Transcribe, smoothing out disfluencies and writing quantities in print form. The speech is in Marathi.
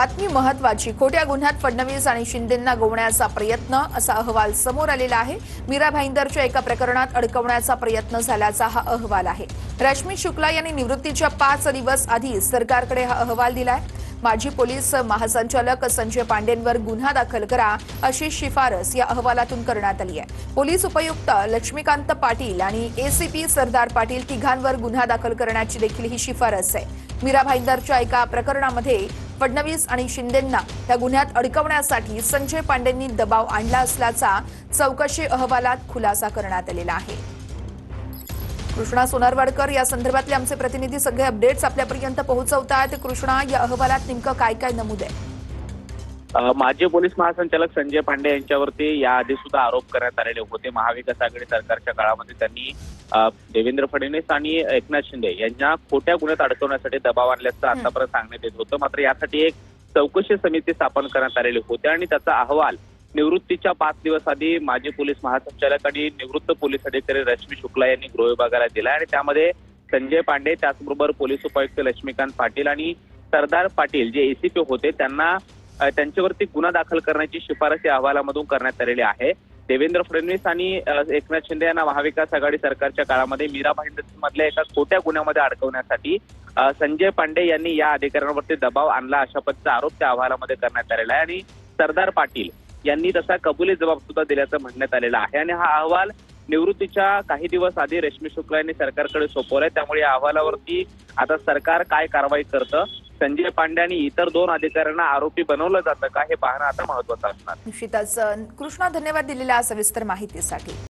बातमी महत्वाची. खोट्या गुन्ह्यात फडणवीस आणि शिंदेंना गोवण्याचा प्रयत्न असा अहवाल समोर आलेला आहे. मीरा भाईंदरच्या एका प्रकरणात अडकवण्याचा प्रयत्न झाल्याचा हा अहवाल आहे. रश्मी शुक्ला यांनी निवृत्तीच्या 5 दिवस आधी सरकारकडे हा अहवाल दिलाय. माजी पोलीस महासंचालक संजय पांडेंवर गुन्हा दाखल करा अशी शिफारस या अहवालातून करण्यात आली आहे. पोलीस उपायुक्त लक्ष्मीकांत पाटील आणि एसीपी सरदार पाटील तिघांवर गुन्हा दाखल करण्याची देखील ही शिफारस आहे. मीरा भाईंदरच्या एका प्रकरणामध्ये फडणवीस आणि शिंदेंना त्या गुन्ह्यात अडकवण्यासाठी संजय पांडेंनी दबाव आणला असल्याचा चौकशी अहवालात खुलासा करण्यात आलेला आहे. कृष्णा सोनारवाडकर या संदर्भातले आमचे प्रतिनिधी सगळे अपडेट्स आपल्यापर्यंत पोहोचवतात. कृष्णा, या अहवालात नेमकं काय काय नमूद आहे? माजी पोलीस महासंचालक संजय पांडे यांच्यावरती याआधी सुद्धा आरोप करण्यात आलेले होते. महाविकास आघाडी सरकारच्या काळामध्ये त्यांनी देवेंद्र फडणवीस आणि एकनाथ शिंदे यांना खोट्या गुन्ह्यात अडकवण्यासाठी दबाव आणल्याचं आतापर्यंत सांगण्यात येत होतं. मात्र यासाठी एक चौकशी समिती स्थापन करण्यात आलेली होती आणि त्याचा अहवाल निवृत्तीच्या 5 दिवस आधी माजी पोलीस महासंचालक आणि निवृत्त पोलीस अधिकारी रश्मी शुक्ला यांनी गृह विभागाला दिला आणि त्यामध्ये संजय पांडे, त्याचबरोबर पोलीस उपायुक्त लक्ष्मीकांत पाटील आणि सरदार पाटील जे एसीपी होते त्यांच्यावरती गुन्हा दाखल करण्याची शिफारस या अहवालामधून करण्यात आलेली आहे. देवेंद्र फडणवीस आणि एकनाथ शिंदे यांना महाविकास आघाडी सरकारच्या काळामध्ये मीरा भाईंदर मधल्या एका खोट्या गुन्ह्यामध्ये अडकवण्यासाठी संजय पांडे यांनी या अधिकाऱ्यांवरती दबाव आणला अशा पद्धतीचा आरोप त्या अहवालामध्ये करण्यात आलेला आहे आणि सरदार पाटील यांनी तसा कबुली जबाब सुद्धा दिल्याचं म्हणण्यात आलेलं आहे. आणि हा अहवाल निवृत्तीच्या काही दिवस आधी रश्मी शुक्ला यांनी सरकारकडे सोपवलाय. त्यामुळे या अहवालावरती आता सरकार काय कारवाई करतं, संजय पांडे आणि इतर 2 अधिकाऱ्यांना आरोपी बनवलं जातं का, हे पाहणं आता महत्त्वाचं असणार. निश्चितच. कृष्णा, धन्यवाद दिलेल्या सविस्तर माहितीसाठी.